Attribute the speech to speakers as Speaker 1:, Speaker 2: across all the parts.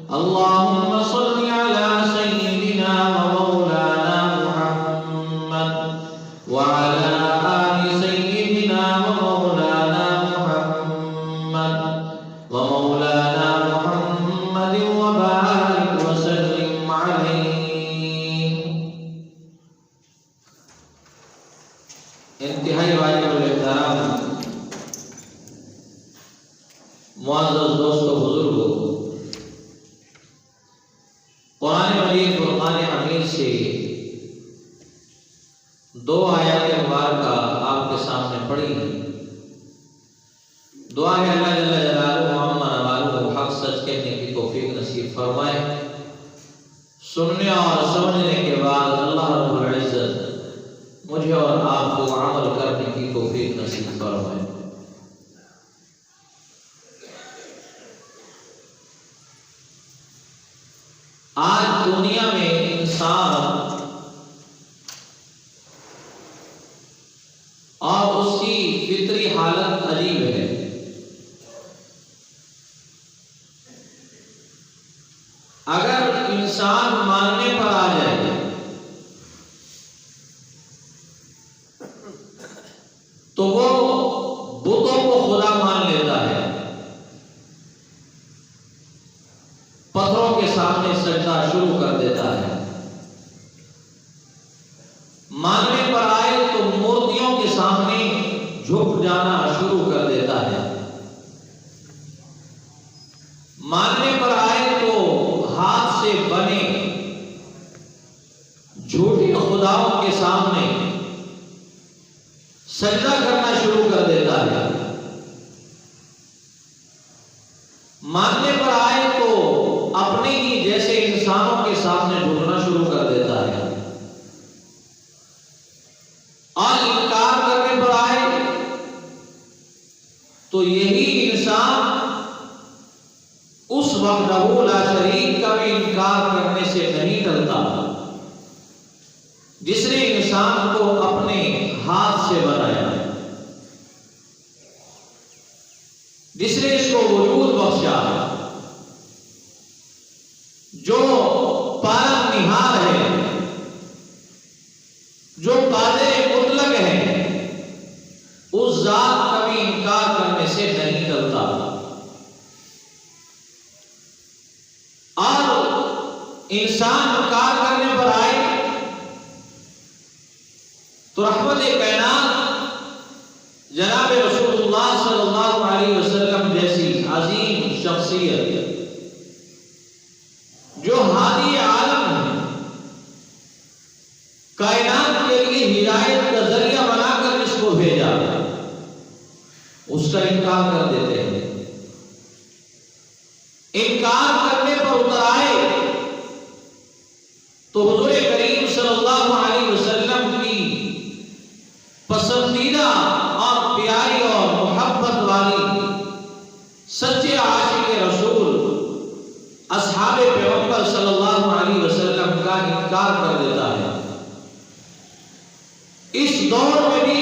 Speaker 1: اللهم صل على سيدنا ومولانا محمد وعلى آل سيدنا ومولانا محمد ومولانا محمد وبارك وسلم عليه. انتہائی واجب الاحترام معزز دوستو بزرگو، قرآن مجید فرقان حمید سے دو آیات مبارکہ آپ کے سامنے پڑھی ہیں. دعا ہے اللہ جل جلالہ محمد نوالہ حق سچ کہنے کی توفیق نصیب فرمائے. سننے اور سمجھنے کے بعد اللہ رب العزت مجھے اور آپ کو عمل کرنے کی توفیق نصیب فرمائے. آج دنیا میں انسان اور اس کی فطری حالت عجیب ہے. اگر انسان ماننے پر آ جائے تو وہ بتوں کو خدا مان لیتا ہے، پتھروں کے سامنے سجدہ شروع کر دیتا ہے. ماننے پر آئے تو مورتیوں کے سامنے جھک جانا شروع کر دیتا ہے. ماننے پر آئے تو ہاتھ سے بنے جھوٹے خداؤں کے سامنے سجدہ کرنا شروع کر دیتا ہے. ماننے پر آئے تو اپنے ہی جیسے انسانوں کے سامنے جھکنا شروع کر دیتا ہے. اور انکار کرنے پر آئے تو یہی انسان اس وحدہ لا شریک کا بھی انکار کرنے سے نہیں ٹلتا جس نے انسان کو اپنے ہاتھ سے بنایا، جس نے اس کو وجود بخشا، جو پارا نہار ہے، جو قادر مطلق ہے، اس ذات کا بھی انکار کرنے سے نہیں ٹلتا. اور انسان انکار کرنے پر آئے تو رحمت کائنات جناب رسول اللہ صلی اللہ علیہ وسلم جیسی عظیم شخصیت جو ہادی عالم ہے، کائنات کے لیے ہدایت کا ذریعہ بنا کر اس کو بھیجا، اس کا انکار کر دیتے ہیں. انکار کرنے پر اتر آئے تو حضور کریم صلی اللہ علیہ وسلم کی پسندیدہ اور پیاری اور محبت والی سچے عاشق رسول اصحاب پیغمبر صلی اللہ علیہ وسلم کا انکار کر دیتا ہے. اس دور میں بھی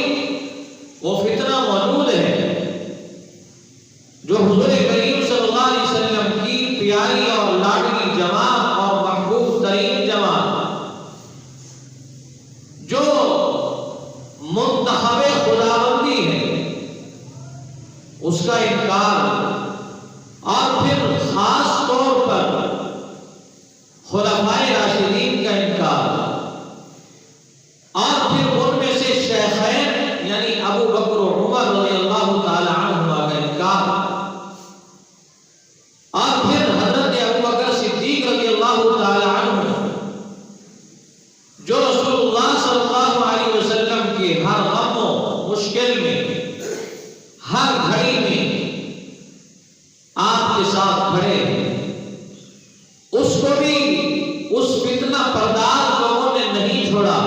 Speaker 1: وہ فتنہ موجود ہے جو حضور کریم صلی اللہ علیہ وسلم کی پیاری اور لاڈلی جماعت اور محبوب ترین جماعت جو منتخب خداوندی ہے اس کا انکار، اور پھر خاص طور پر خلفائے راشدین کا انکار، اور پھر ان میں سے شیخین یعنی ابو بکر و عمر رضی اللہ تعالی عنہما کا انکار، اور پھر حضرت ابو بکر صدیق رضی اللہ تعالی عنہ جو رسول اللہ صلی اللہ علیہ وسلم کے ہر غم و مشکل میں، ہر گھڑی میں آپ کے ساتھ کھڑے ہیں. اس کو بھی اس فتنہ پردار لوگوں نے نہیں چھوڑا،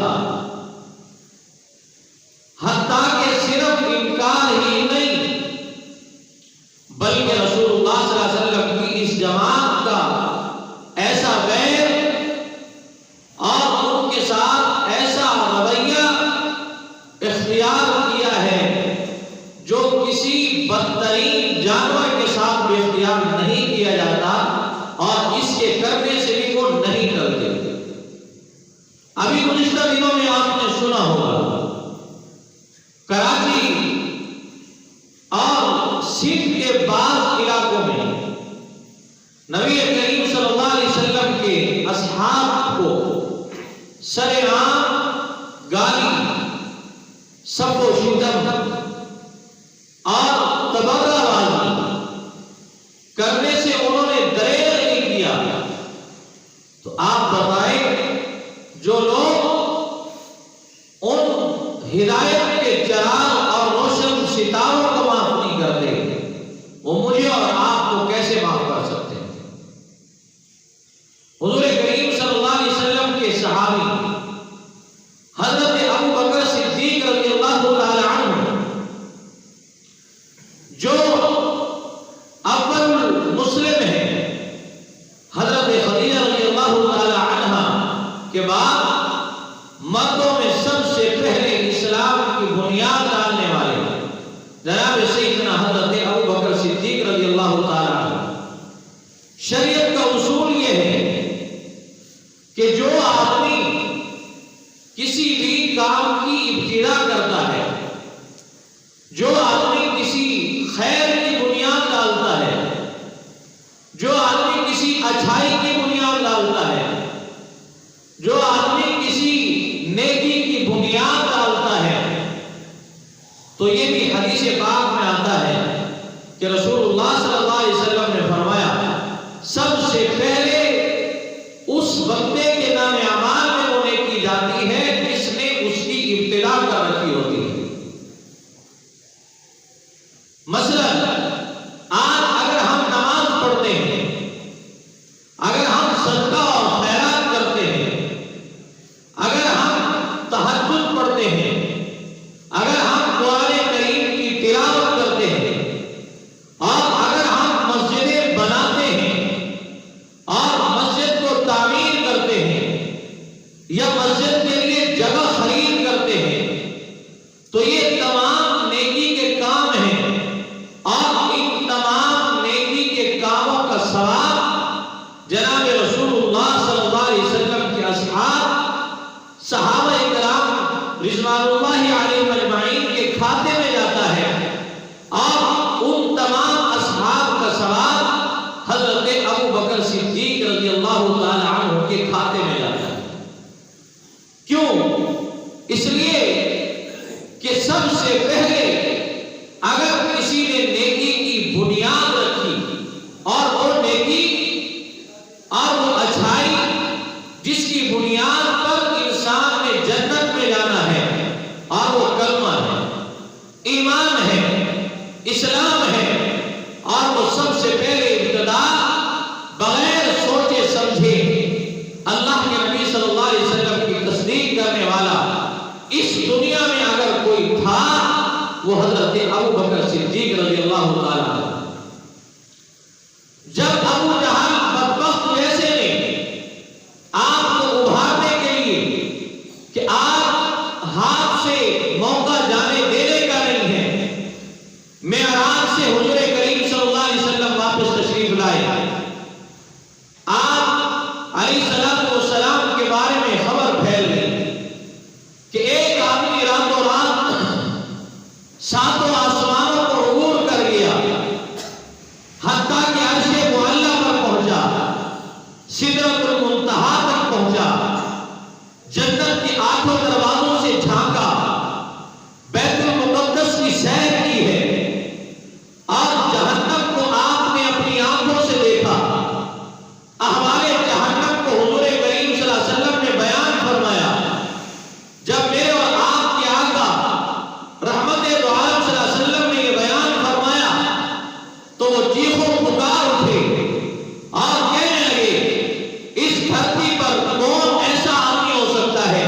Speaker 1: حتیٰ کہ صرف انکار ہی نہیں بلکہ رسول اللہ صلی اللہ علیہ وسلم کی اس جماعت کا ایسا غیر اور ان کے ساتھ ایسا رویہ اختیار کیا ہے جو کسی بدترین جانور کے ساتھ بھی اختیار نہیں کیا جاتا. اور اس نبی کریم صلی اللہ علیہ وسلم کے اصحاب کو سرعام گالی، سب و شتم اور تبرہ بازی کرنے سے انہوں نے دریغ نہیں کیا. تو آپ بتائیں، جو لوگ ان ہدایت کے چراغ اور روشن ستاروں کو معاف نہیں کرتے، وہ مجھے اور آپ کو کیسے معاف کر سکتے ہیں؟ حضور کریم صلی اللہ علیہ وسلم کے صحابی حضرت ابو بکر صدیق رضی اللہ تعالی عنہ، جو اول مسلم ہیں، حضرت خدیجہ رضی اللہ تعالی عنہ کے بعد مردوں میں سب سے پہلے اسلام کی بنیاد ڈالنے والے جناب سیدنا حضرت ابو بکر صدیق رضی اللہ تعالی عنہ. شریعت کا اصول یہ ہے کہ جو آدمی کسی بھی کام کی ابتدا کرتا ہے، جو آدمی کسی خیر کی بنیاد ڈالتا ہے، جو آدمی کسی اچھائی کی بنیاد ڈالتا ہے، جو آدمی کسی نیکی کی بنیاد ڈالتا ہے، تو یہ بھی حدیث پاک میں آتا ہے کہ رسول اللہ صلی اللہ علیہ وسلم نے فرمایا، سب سے پہلے اس بندے کے نام اعمال میں وہ نیکی جاتی ہے جس نے اس کی ابتدا کر رکھی ہوتی ہے. مثلا آج اگر ہم نماز پڑھتے ہیں، اگر ہم صدقہ اور خیرات کرتے ہیں، اگر ہم تہجد پڑھتے ہیں، اگر ہم قرآن کریم کی تلاوت کرتے ہیں، اور اگر ہم مسجدیں بناتے ہیں اور مسجد کو تعمیر کرتے ہیں یا مسجد کے لیے جگہ خرید کرتے ہیں، تو یہ تمام نیکی کے کام ہیں، اور ان تمام نیکی کے کاموں کا ثواب جناب رسول اللہ صلی اللہ علیہ وسلم کے اصحاب صحابہ کرام رضوان اللہ علیہم اجمعین کے کھاتے میں جاتا ہے، اور ان تمام اصحاب کا ثواب حضرت ابو بکر صدیق رضی اللہ تعالی عنہ کے کھاتے میں جاتا ہے. کیوں؟ اس لیے کہ سب سے پہلے اگر کسی نے نیکی کی بنیاد رکھی، اور وہ نیکی اور وہ اچھائی جس کی بنیاد پر انسان نے جنت میں جانا ہے، اور وہ کلمہ ہے، ایمان ہے، اسلام ہے، اور وہ سب سے پہلے ابتدا بغیر سوچے سمجھے اللہ کے نبی صلی اللہ علیہ وسلم کی تصدیق کرنے والا اس دنیا میں اگر کوئی تھا، وہ حضرت ابو بکر صدیق رضی اللہ تعالی عنہ. جب ابو جہل بدبخت ویسے نے آپ کو ابھارنے کے لیے کہ آپ ہاتھ سے موقع جانے دینے کا نہیں ہے، معراج سے حضور کریم صلی اللہ علیہ وسلم واپس تشریف لائے، آپ علیہ السلام کے بارے میں خبر پھیل گئی کہ ایک آدمی راتوں رات ساتوں آسمانوں کو عبور کر گیا، حتیٰ کہ عرش معلیٰ پر پہنچا، سدرۃ المنتہا تک پہنچا، جنت کے آٹھوں دروازوں سے جھانکا، بیت المقدس کی سیر کی ہے، اور جہنم کو آپ نے اپنی آنکھوں سے دیکھا. احوال جہنم کو حضور کریم صلی اللہ علیہ وسلم نے بیان فرمایا. جب میرے اور آپ کے آقا رحمت دو عالم صلی اللہ علیہ وسلم نے یہ بیان فرمایا تو وہ چیخوں پکار اٹھے اور کہنے لگے، اس دھرتی پر کون ایسا آدمی ہو سکتا ہے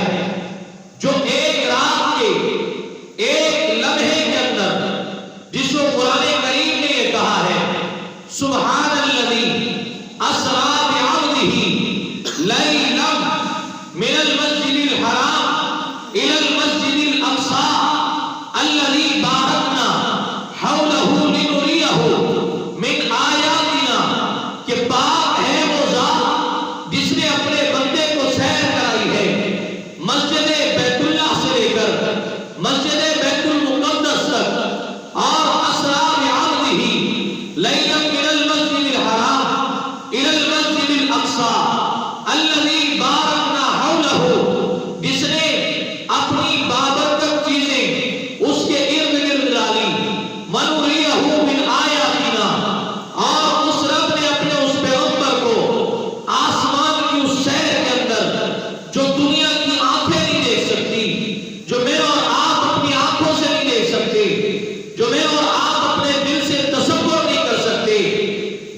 Speaker 1: الذی بارکنا حولہ، جس نے اپنی بابرکت چیزیں اس کے ارد گرد ڈالی، ونریہ من آیاتنا، اور اس رب نے اپنے اس پیغمبر کو آسمان کی اس سیر کے اندر جو دنیا کی آنکھیں نہیں دیکھ سکتی، جو میں اور آپ اپنی آنکھوں سے نہیں دیکھ سکتے، جو میں اور آپ اپنے دل سے تصور نہیں کر سکتے،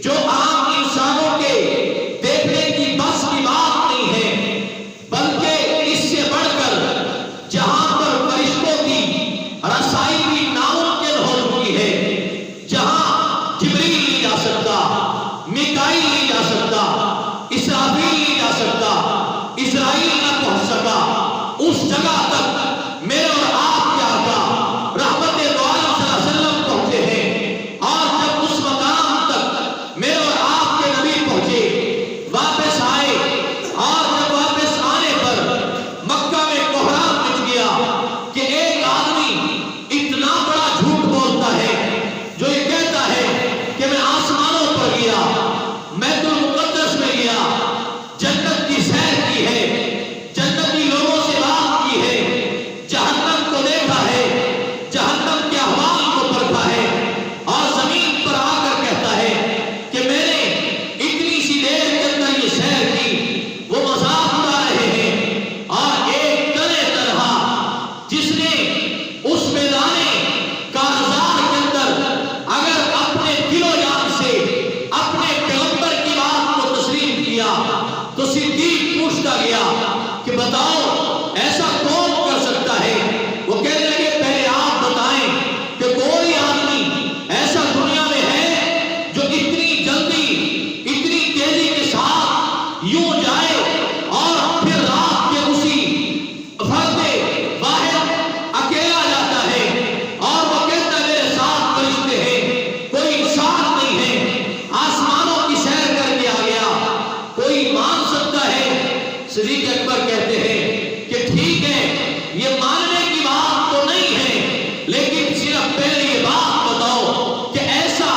Speaker 1: جو عام انسانوں کے دیکھنے کی بس کی بات نہیں ہے، بلکہ اس سے بڑھ کر جہاں پر فرشتوں کی رسائی بھی ناممکن ہو چکی ہے، جہاں جبریل نہیں جا سکتا، میکائیل نہیں جا سکتا، اسرافیل نہیں جا سکتا، اسرائیل نہ پہنچ سکا، اس جگہ تک میرے اور آپ کے آقا رحمت دو عالم صلی اللہ علیہ وسلم پہنچے ہیں، اور جب اس مقام تک میرے اور آپ کے نبی پہنچے، واپس آئے، اور جب واپس آنے پر مکہ میں کوہرام مچ گیا کہ ایک آدمی اتنا بڑا جھوٹ بولتا ہے جو یہ کہتا ہے کہ میں آسمانوں پر گیا، بیت المقدس میں گیا، جنت کی سیر کی ہے، جنتی لوگوں سے بات کی ہے، جہنم کو دیکھا ہے، جہنم کے احوال کو پرکھا ہے، اور زمین پر آ کر کہتا ہے کہ میں نے اتنی سی دیر کے اندر یہ سیر کی، وہ مذاق اڑا رہے ہیں، اور ایک تنے تنہا جس نے اس میدان کارزار کے اندر اگر اپنے دل و جان سے اپنے پیغمبر کی بات کو تسلیم کیا تو صدیق پوچھتا گیا کہ بتاؤ ایسا کون کر سکتا ہے؟ وہ کہنے لگے پہلے آپ بتائیں کہ کوئی آدمی ایسا دنیا میں ہے جو اتنی جلدی اتنی تیزی کے ساتھ یوں جائے اور پھر رات کے اسی فرد واحد اکیلا جاتا ہے، اور وہ کہتا ہے میرے ساتھ فرشتے ہیں، کوئی انسان نہیں ہے، آسمانوں کی سیر کر کے آ گیا، کوئی مان سکتا ہے؟ صدیق اکبر کہتے ہیں کہ ٹھیک ہے، یہ ماننے کی بات تو نہیں ہے، لیکن صرف پہلے یہ بات بتاؤ کہ ایسا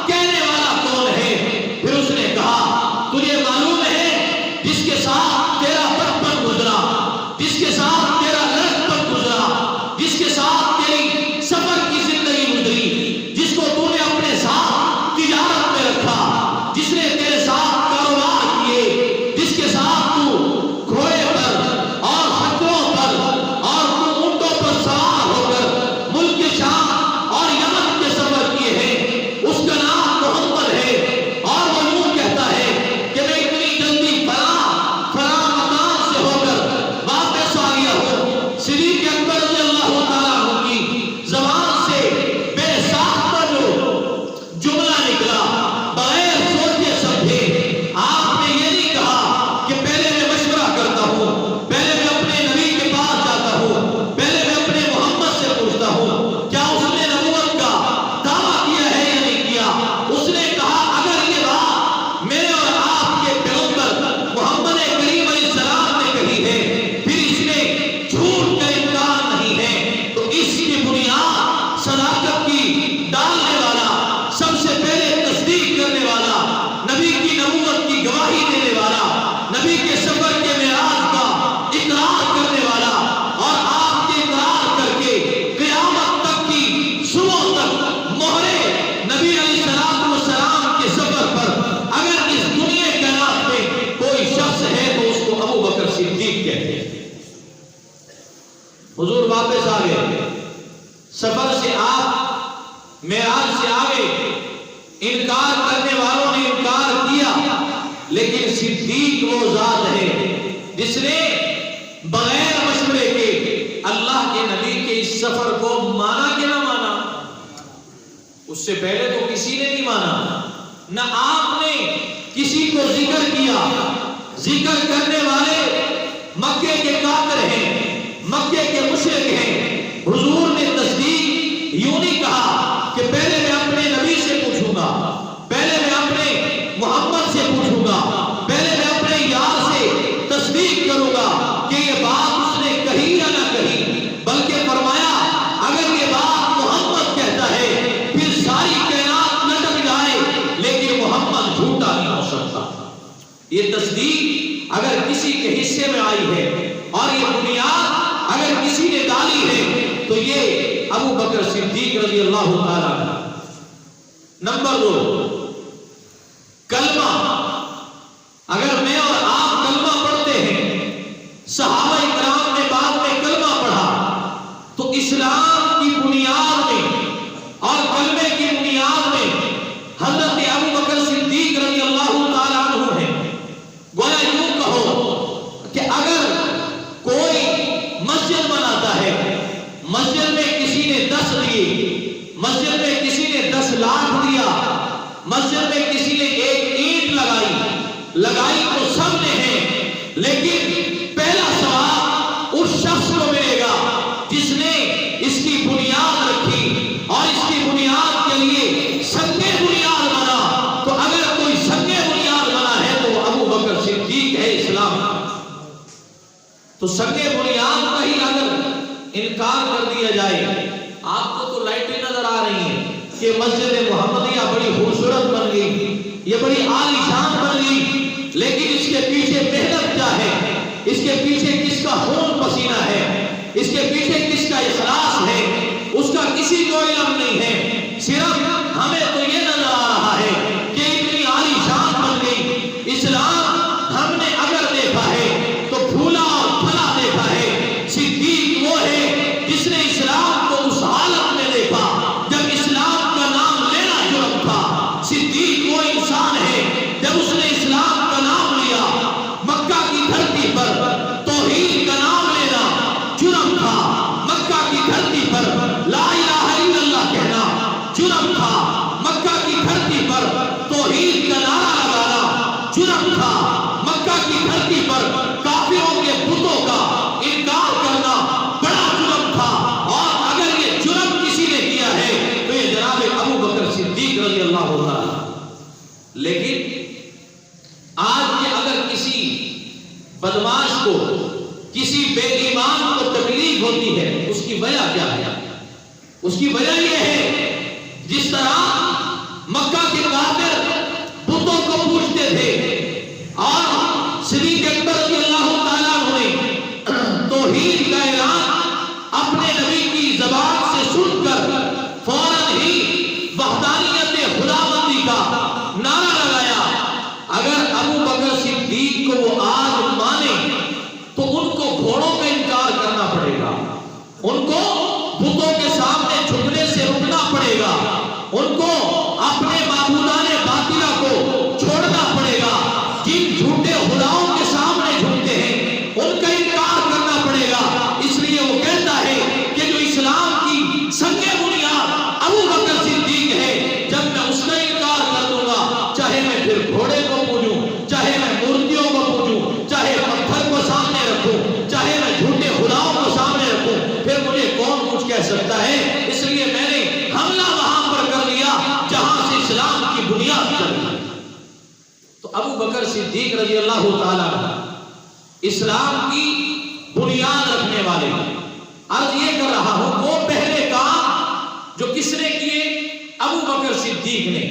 Speaker 1: کہنے والا کون ہے؟ پھر اس نے کہا تجھے معلوم ہے جس کے ساتھ تیرا بچپن گزرا، جس کے ساتھ تیرا لڑکپن گزرا، جس کے ساتھ تیری سفر کی زندگی گزری، جس کو تو نے اپنے ساتھ تجارت میں رکھا، جس نے تیرے ساتھ کاروبار کیے، جس کے ساتھ تو گھوڑے پر اور خچروں پر اور تو اونٹوں پر سوار ہو کر ملک شام اور یمن کے سفر کیے ہیں، اس کا نام محمد ہے، اور وہ یوں کہتا ہے کہ میں اتنی جلدی فلاں مکان سے ہو کر واپس آ گیا ہوں۔ صدیق اکبر رضی اللہ تعالیٰ عنہ کی زبان سے بے ساختہ جو جملہ نکلا، بغیر سوچے سمجھے، آپ نے یہ نہیں کہا کہ پہلے میں مشورہ کرتا ہوں، پہلے میں اپنے نبی کے پاس جاتا ہوں، پہلے میں اپنے محمد سے پوچھتا ہوں کیا اس نے نبوت کا دعویٰ کیا ہے یا نہیں کیا۔ اس نے کہا اگر یہ بات میرے اور آپ کے پیغمبر محمد کریم علیہ السلام نے کہی ہے، پھر اس میں جھوٹ کا امکان نہیں ہے، تو اس کی بنیاد صداقت کی ڈالنے والا، سب سے پہلے تصدیق کرنے والا، نبی کی نبوت کی گواہی دینے والا، نبی کے سفر کے معراج کا اقرار کرنے والا، اور آپ کے اقرار کر کے قیامت تک کی صبح تک مہرے نبی علیہ السلام کے سفر پر اگر اس دنیا کائنات میں کوئی شخص ہے تو اس کو ابو بکر صدیق کہتے ہیں۔ حضور واپس آ گئے، سفر سے آپ معراج سے آگے، انکار کرنے والوں نے انکار کیا، لیکن صدیق وہ ذات ہے جس نے بغیر مشورے کے اللہ کے نبی کے اس سفر کو مانا کہ نہ مانا؟ اس سے پہلے تو کسی نے نہیں مانا، نہ آپ نے کسی کو ذکر کیا، ذکر کرنے والے مکے کے کافر ہیں، مکے کے مشرک ہیں۔ حضور نے تصدیق یوں نہیں کہا کہ پہلے میں اپنے نبی سے پوچھوں گا، پہلے میں اپنے محمد سے پوچھوں گا، پہلے میں اپنے یار سے تصدیق کروں گا کہ یہ بات اس نے کہی یا نہ کہی، بلکہ فرمایا اگر یہ بات محمد کہتا ہے پھر ساری کائنات لٹک جائے لیکن محمد جھوٹا نہیں ہو سکتا۔ یہ تصدیق اگر کسی کے حصے میں آئی ہے اور یہ بنیاد اگر کسی نے ڈالی ہے تو یہ ابو بکر صدیق رضی اللہ تعالیٰ عنہ۔ نمبر 2، کلمہ۔ اگر میں اور آپ کلمہ پڑھتے ہیں، صحابہ کرام نے بعد میں کلمہ پڑھا، تو اسلام کی بنیاد میں اور کلمے کی بنیاد میں حضرت ابو بکر صدیق رضی اللہ تعالیٰ عنہ ہیں۔ گویا یوں کہو کہ اگر کوئی مسجد بناتا ہے، مسجد میں کسی نے 10 دیے، مسجد میں کسی نے 10 لاکھ دیا، مسجد میں کسی نے 1 اینٹ لگائی تو سب نے ہیں، لیکن پہلا ثواب اس شخص کو ملے گا جس نے اس کی بنیاد رکھی اور اس کی بنیاد کے لیے سنگ بنیاد بنا۔ تو اگر کوئی سنگ بنیاد بنا ہے تو وہ ابو بکر صدیق ہے اسلام۔ تو سنگ بنیاد کا ہی اگر انکار کر دیا جائے، آپ کو تو لائٹیں نظر آ رہی ہیں کہ مسجد محمدیہ بڑی خوبصورت بن گئی، یہ بڑی عالی شان بن گئی، لیکن اس کے پیچھے محنت کیا ہے، اس کے پیچھے کس کا خون پسینہ ہے، اس کے پیچھے کس کا اخلاص ہے، اس کا کسی کو علم نہیں ہے۔ صرف ہمیں تو یہ نظر آ رہا ہے کہ اتنی عالی شان بن گئی۔ اسلام ہم نے اگر دیکھا ہے تو پھولا اور پھلا دیکھا ہے۔ صدیق وہ ہے جس نے اسلام کو اس حالت میں دیکھا جب اسلام کا نام لینا جرم تھا۔ صدیق وہ انسان ہے جب اس نے اسلام کا نام لیا، مکہ کی دھرتی پر توحید کا نام لینا جرم تھا، مکہ کی دھرتی پر لا الہ الا اللہ کہنا جرم تھا، مکہ کی دھرتی پر توحید کا نعرہ لگانا جرم تھا، مکہ کی دھرتی پر کافروں کے بتوں کا انکار کرنا بڑا جرم تھا۔ اور اگر یہ جرم کسی نے کیا ہے تو یہ جناب ابو بکر صدیق رضی اللہ عنہ۔ لیکن آج یہ اگر کسی بدماش کو، کسی بے ایمان کو تکلیف ہوتی ہے، اس کی وجہ کیا ہے؟ اس کی وجہ یہ ہے جس طرح مکہ کے کافر بتوں کو پوجتے تھے اور صدیق اکبر رضی اللہ تعالیٰ عنہ نے توحید کا اعلان اپنے نبی کی زبان سے سن کر فوراً ہی وحدانیت خداوندی کا نعرہ لگایا۔ اگر ابو بکر صدیق کو وہ آج مانے تو ان کو گھوڑوں کا انکار کرنا پڑے گا، ان کو بتوں کے سامنے جھکنے سے رکنا پڑے گا، ان کو اپنے معبودان باطلہ کو چھوڑنا پڑے گا، جن جھوٹے خداؤں کے سامنے جھکتے ہیں ان کا انکار کرنا پڑے گا۔ اس لیے وہ کہتا ہے کہ جو اسلام کی سنگ بنیاد ابو بکر صدیق ہے، جب میں اس کا انکار کر دوں گا، چاہے میں پھر گھوڑے کو پوجوں، چاہے میں مورتیوں کو پوجوں، چاہے پتھر کو سامنے رکھوں، چاہے میں جھوٹے خداؤں کو سامنے رکھوں، پھر مجھے کون کچھ کہہ سکتا ہے؟ اس لیے میں نے حملہ وہاں پر کر لیا جہاں سے اسلام کی بنیاد چلی۔ تو ابو بکر صدیق رضی اللہ تعالیٰ اسلام کی بنیاد رکھنے والے۔ عرض یہ کر رہا ہوں وہ پہلے کام جو کس نے کیے؟ ابو بکر صدیق نے۔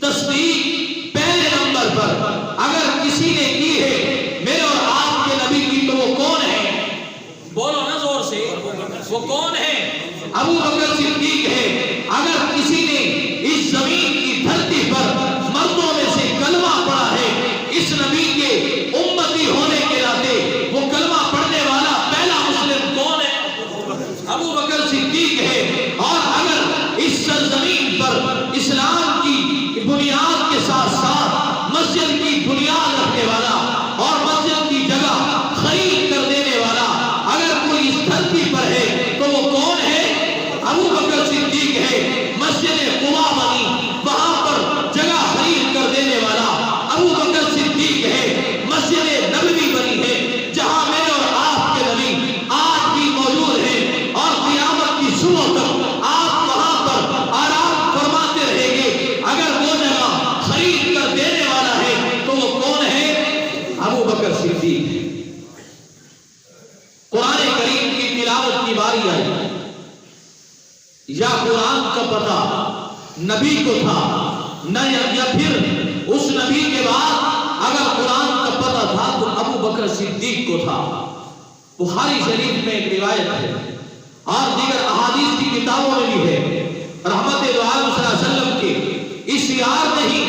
Speaker 1: تصدیق پہلے نمبر پر اگر کسی نے کی ہے میرے اور آپ کے نبی کی تو وہ کون ہے؟ بولو نا زور سے، وہ کون ہے؟ ابو بکر صدیق ہے۔ اگر کسی نے اس زمین کی دھرتی پر مردوں میں سے کلمہ پڑھا ہے، اس نبی کے امتی ہونے کے ناطے وہ کلمہ پڑھنے والا پہلا مسلم کون ہے؟ ابو بکر صدیق ہے۔ اور اگر اس سرزمین پر اسلام کی بنیاد کے ساتھ ساتھ مسجد کی بنیاد رکھنے والا اور مسجد کی جگہ خرید کر دینے والا اگر کوئی اس دھرتی پر ہے تو وہ کون ہے؟ ابو بکر صدیق ہے۔ مسجد قباء بنی، وہاں پر جگہ خرید کر دینے والا ابو بکر صدیق ہے۔ مسجد نبوی بنی ہے جہاں میرے اور آپ کے نبی آج بھی موجود ہیں اور قیامت کی صبح تک آپ وہاں پر آرام فرماتے رہیں گے۔ اگر وہ جگہ خرید کر دینے والا ہے تو وہ کون ہے؟ ابو بکر صدیق۔ قرآن کریم کی تلاوت کی باری آئی، یا قرآن کا پتہ نبی کو تھا نہ، یا پھر اس نبی کے بعد اگر قرآن کا پتہ تھا تو ابو بکر صدیق کو تھا۔ بخاری شریف میں ایک روایت ہے اور دیگر احادیث کی کتابوں میں بھی ہے، رحمت دو عالم صلی اللہ علیہ وسلم کے اس یار نے ہی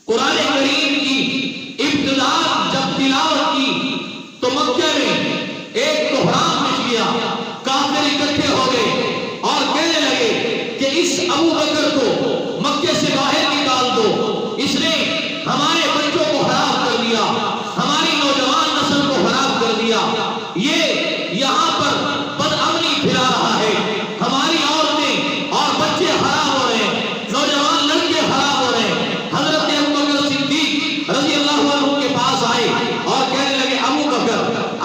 Speaker 1: قرآن کریم کی ابتدا جب تلاوت کی تو مکہ میں ایک کوہرام مچ گیا، کافر اکٹھے ہو گئے اور کہنے لگے کہ اس ابو بکر کو مکے سے باہر نکال دو، اس نے ہمارے بچوں کو خراب کر دیا، ہماری نوجوان نسل کو خراب کر دیا، یہ یہاں پر بدامنی پھیلا رہا ہے، ہماری عورتیں اور بچے خراب ہو رہے ہیں، نوجوان لڑکے خراب ہو رہے ہیں۔ حضرت ابو بکر صدیق رضی اللہ عنہ کے پاس آئے اور کہنے لگے ابو بکر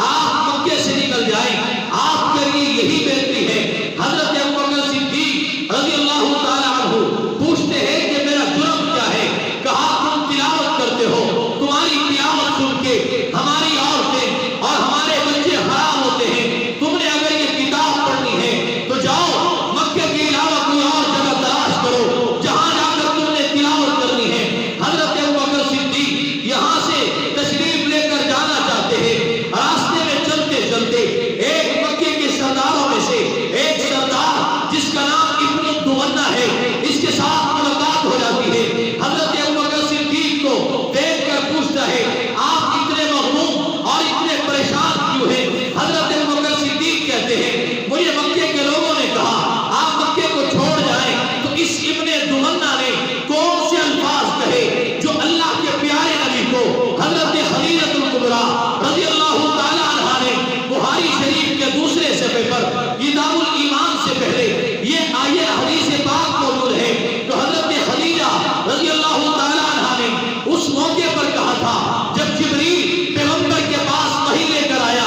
Speaker 1: آپ مکے سے نکل جائیں، آپ کے لیے یہی بہتری ہے۔ حضرت ابو بکر صدیق رضی اللہ تعالی عنہ پوچھتے ہیں کہ میرا جرم کیا ہے؟ کہا تم تلاوت کرتے ہو، تمہاری تلاوت سن کے ہماری عورتیں اور ہمارے بچے خراب ہوتے ہیں، تم نے اگر یہ کتاب پڑھنی ہے تو جاؤ مکے کے علاوہ کوئی اور جگہ تلاش کرو جہاں جا کر تم نے تلاوت کرنی ہے۔ حضرت ابو بکر صدیق یہاں سے تشریف لے کر جانا چاہتے ہیں، راستے میں چلتے چلتے ایک مکے کے سرداروں میں سے ایک سردار جس کا نام ابن الدغنہ ہے، اس کے ساتھ ملاقات ہو جاتی ہے۔ حضرت ابو بکر صدیق کو دیکھ کر پوچھتا ہے آپ اتنے مغموم اور اتنے پریشان کیوں ہیں؟ حضرت ابو بکر صدیق کہتے ہیں مجھے مکے کے لوگوں نے کہا آپ مکے کو چھوڑ جائیں، تو اس ابن دغنہ نے کون سے الفاظ کہے جو اللہ کے پیارے نبی کو حضرت خدیجہ الکبریٰ رضی اللہ تعالی عنہا نے بخاری شریف کے دوسرے صفحے پر کتاب الایمان سے پہلے یہ آیت حدیث پاک موجود ہے تو حضرت خدیجہ رضی اللہ تعالی عنہا نے اس موقع پر کہا تھا جب جبریل پیغمبر کے پاس وحی لے کر آیا،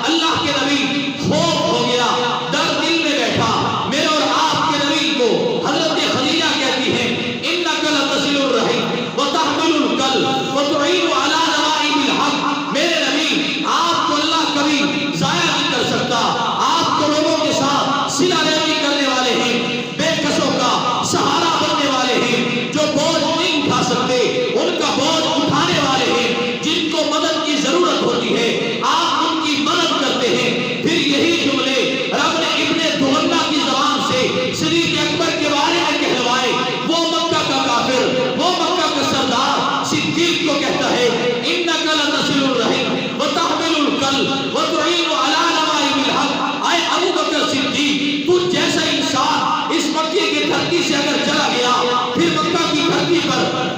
Speaker 1: اللہ کے نبی خوف ہو گیا، ڈر دل میں بیٹھا۔ میرے اور آپ کے نبی کو حضرت خدیجہ کہتی ہیں انک لتصل الرحم وتحمل الکل وتعین علی نوائب الحق، میرے نبی آپ کو اللہ کبھی ضائع نہیں کر سکتا، آپ کو لوگوں کے ساتھ صلہ رحمی کرنے والے ہیں، بے کسوں کا سہارا بننے والے ہیں، جو بوجھ نہیں اٹھا سکتے ان کا بوجھ اٹھانے والے ہیں، جن کو مدد کی ضرورت ہوتی ہے آپ ان کی مدد کرتے ہیں۔ پھر یہی جملے رب نے ابن دغنہ کی زبان سے صدیق اکبر کے بارے میں کہلوائے، وہ مکہ کا کافر، وہ مکہ کا سردار صدیق کو کہتا ہے انک لتصل الرحم وتحمل الکل وتعین علی نوائب الحق۔ اے ابو بکر صدیق تو جیسا انسان اس مکے کی دھرتی سے اگر چلا گیا، پھر مکہ کی دھرتی پر